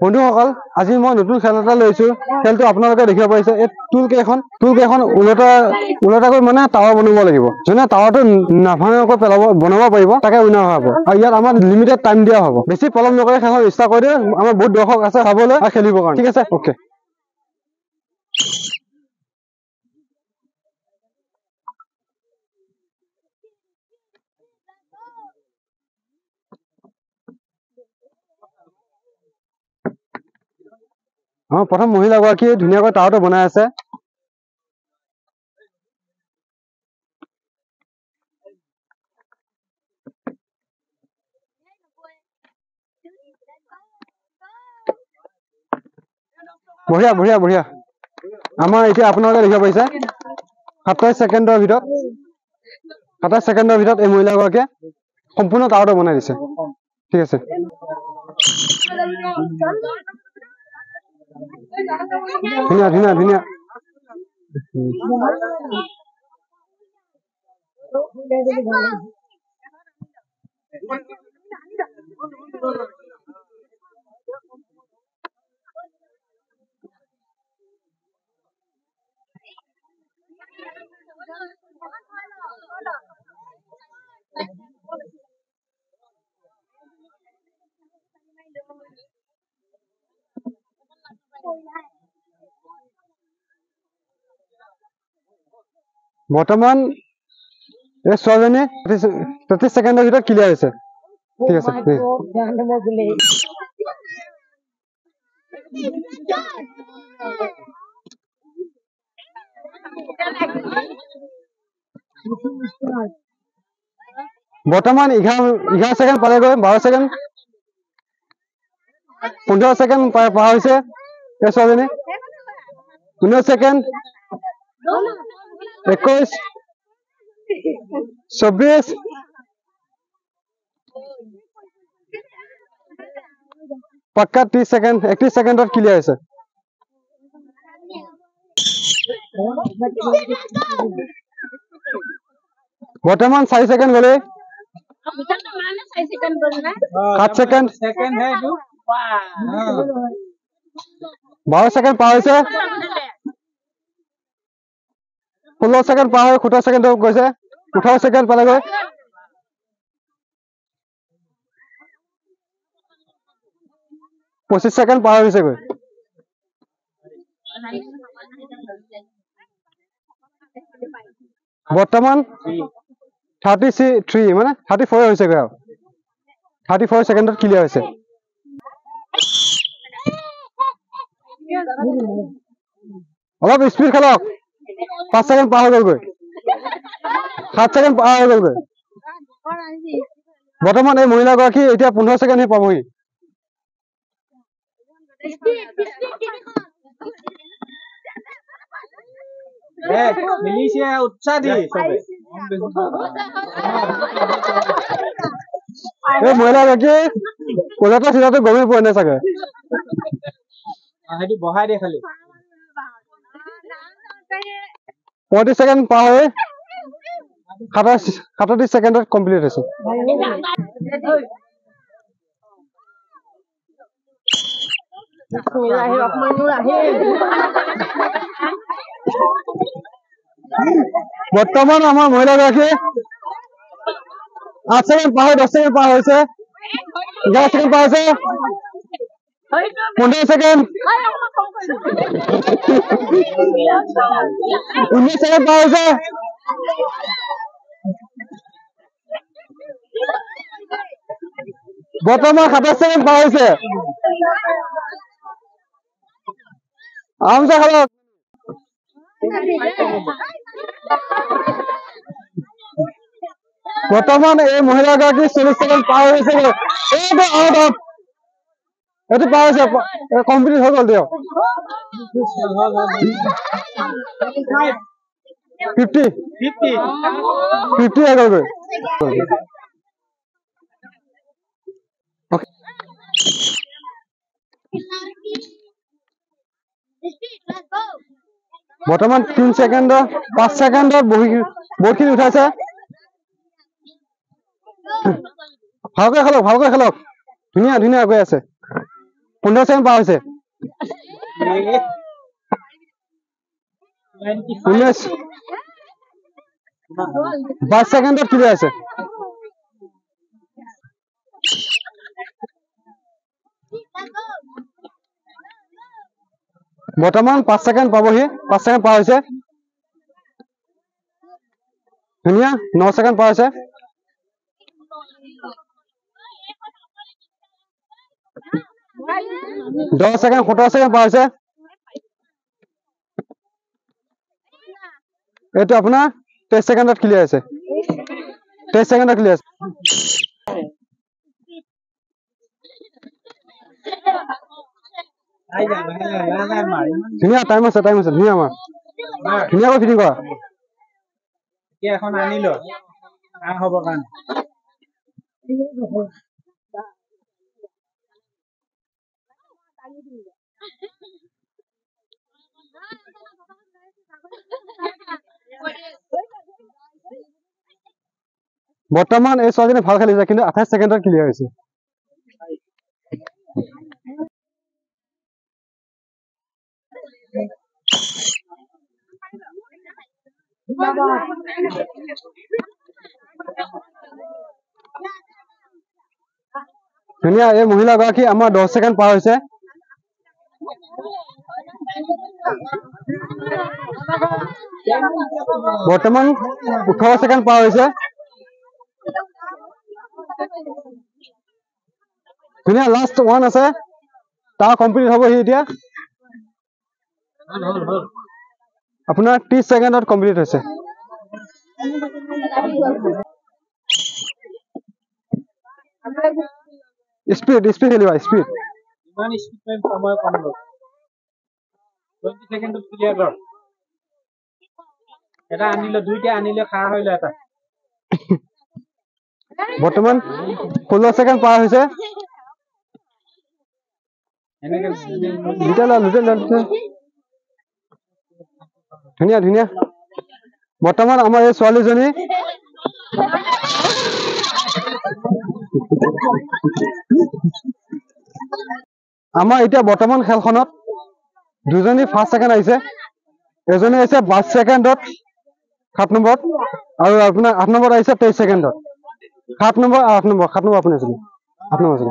বন্ধুসকল আজি মই নতুন খেল এটা লৈছো খেলটো আপোনালোকে দেখিব পাৰিছে এই টুল কেখন উলটাকৈ মানে টাৱাৰ বনাব লাগিব যেনে টাৱাৰটো নাভাঙাকৈ বনাব পাৰিব তাকে উইনাৰ হ'ব আৰু ইয়াত আমাৰ লিমিটেড টাইম দিয়া হ'ব বেছি পলম নকৰে খেলখন ষ্টাৰ্ট কৰি দিওঁ আমাৰ বহুত দৰ্শক আছে চাবলৈ আৰু খেলিবৰ কাৰণে ঠিক আছে ওকে প্ৰথম মহিলাগৰাকী ধুনীয়াকৈ টাৱাৰটো বনাই আছে বঢ়িয়া বঢ়িয়া বঢ়িয়া আমাৰ এতিয়া আপোনালোকে দেখিব পাৰিছে 27 ছেকেণ্ডৰ ভিতৰত এই মহিলাগৰাকীয়ে সম্পূৰ্ণ টাৱাৰটো বনাই দিছে ঠিক আছে ধুনীয়া ধুনীয়া ধুনীয়া বৰ্তমান এই ছোৱালীজনী 33 ছেকেণ্ডৰ ভিতৰত ক্লিয়াৰ হৈছে ঠিক আছে বৰ্তমান 11 ছেকেণ্ড পালেগৈ 12 ছেকেণ্ড 15 ছেকেণ্ড পাৰ হৈছে এই ছোৱালীজনী 19 ছেকেণ্ড 21 24 পাক্কা 30 ছেকেণ্ড 31 ছেকেণ্ডত ক্লিয়াৰ হৈছে বৰ্তমান 4 ছেকেণ্ড গ'লে 7 ছেকেণ্ড 12 ছেকেণ্ড পাৰ হৈছে 16 ছেকেণ্ড পাৰ হৈ 17 ছেকেণ্ড গৈছে 18 ছেকেণ্ড পালেগৈ 25 ছেকেণ্ড পাৰ হৈছেগৈ বৰ্তমান 33 মানে 34 হৈছেগৈ আৰু 34 ছেকেণ্ডত ক্লিয়াৰ হৈছে অলপ স্পীড খেলক 5 ছেকেণ্ড পাৰ হৈ গ'লগৈ 7 ছেকেণ্ড পাৰ হৈ গ'লগৈ বৰ্তমান এই মহিলাগৰাকী এতিয়া 15 ছেকেণ্ডহে পাবহি উৎসাহ দি এই মহিলাগৰাকী কলকাতা চিধাটো গমেই পোৱা নাই চাগে সেইটো বহাই দিয়ে খালি 35 ছেকেণ্ড পাৰ হৈ 37 ছেকেণ্ডত কমপ্লিট হৈছে বৰ্তমান আমাৰ মহিলাগৰাকী 8 ছেকেণ্ড পাৰ হৈ 10 ছেকেণ্ড পাৰ হৈছে 11 ছেকেণ্ড পাৰ হৈছে 15 ছেকেণ্ড 19 ছেকেণ্ড পাৰ হৈছে বৰ্তমান 27 ছেকেণ্ড পাৰ হৈছে আৰামছে খেলক বৰ্তমান এই মহিলাগৰাকী 40 ছেকেণ্ড পাৰ হৈছে এইটো পাৰ হৈছে কমপ্লিট হৈ গ'ল দিয়ক 50 হৈ গ'লগৈ বৰ্তমান 3 ছেকেণ্ডৰ 5 ছেকেণ্ডত বহুতখিনি উঠাইছে ভালকৈ খেলক ধুনীয়া গৈ আছে 15 সেকেন্ড পাৰ হৈছে 19 5 সেকেন্ডত ক্লিয়াৰ হৈছে বৰ্তমান 5 সেকেন্ড পাবহি 5 সেকেন্ড পাৰ হৈছে ধুনীয়া 9 সেকেন্ড পাৰ হৈছে 10 সেকেন্ড 17 সেকেন্ড পাৰ হৈছে এইটো আপোনাৰ 23 সেকেন্ডত ক্লিয়াৰ হৈছে 23 সেকেন্ডত ক্লিয়াৰ হৈছে ধুনীয়া টাইম আছে ধুনীয়া আমাৰ ধুনীয়াকৈ ফিটিং কৰা এতিয়া এখন আনিলো হ'ব কাৰণে বৰ্তমান এই ছোৱালীজনী ভাল খেলিছে কিন্তু 28 সেকেন্ডত ক্লিয়াৰ হৈছে ধুনীয়া এই মহিলাগৰাকী আমাৰ 10 সেকেন্ড পাৰ হৈছে বৰ্তমান 18 সেকেন্ড পাৰ হৈছে ধুনীয়া লাষ্ট ওৱান আছে তাৰ কমপ্লিট হ'ব সি এতিয়া আপোনাৰ 30 সেকেন্ডত কমপ্লিট হৈছে স্পীড খেলিবা স্পীড ইমান স্পীড টাইম সময় কম লয় 20 সেকেন্ডত ক্লিয়াৰ কৰ এটা আনিলো দুইটা আনিলে খাৰ হইলো এটা বৰ্তমান 16 সেকেন্ড পাৰ হৈছে এনেকে ধুনীয়া বৰ্তমান আমাৰ এই ছোৱালীজনী আমাৰ এতিয়া বৰ্তমান খেলখনত দুজনী ফাৰ্ষ্ট সেকেন্ড আহিছে এজনী আহিছে 22 সেকেন্ডত 7 নম্বৰত আৰু আপোনাৰ 8 নম্বৰত আহিছে 23 সেকেন্ডত 7 নম্বৰ 8 নম্বৰ আপুনি আছিল 8 নম্বৰ আছিল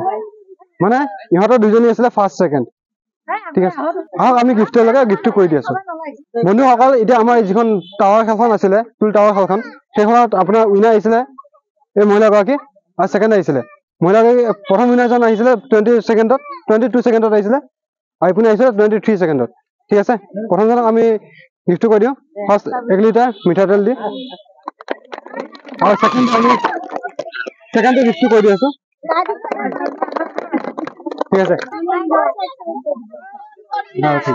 মানে ইহঁতৰ দুজনী আছিল ফাৰ্ষ্ট সেকেন্ড ঠিক আছে আহক আমি গিফ্ট লগে গিফ্ট কৰি দি আছো বন্ধুসকল এতিয়া আমাৰ যিখন টাৱাৰ খেলখন আছিলে টুল টাৱাৰ খেলখন সেইখনত আপোনাৰ উইনাৰ আহিছিলে এই মহিলাগৰাকী আৰু সেকেন্ড আহিছিলে মহিলাগৰাকী প্ৰথম উইনাৰজন আহিছিলে 22 সেকেন্ডত আহিছিলে আৰু আপুনি আহিছিলে 23 সেকেন্ডত ঠিক আছে প্ৰথমজনক আমি গিফ্ট কৰি দিওঁ ফাৰ্ষ্ট 1 লিটাৰ মিঠাতেল দি আৰু সেকেন্ডটো গিফ্ট কৰি দি আছো ঠিক আছে ঠিক আছে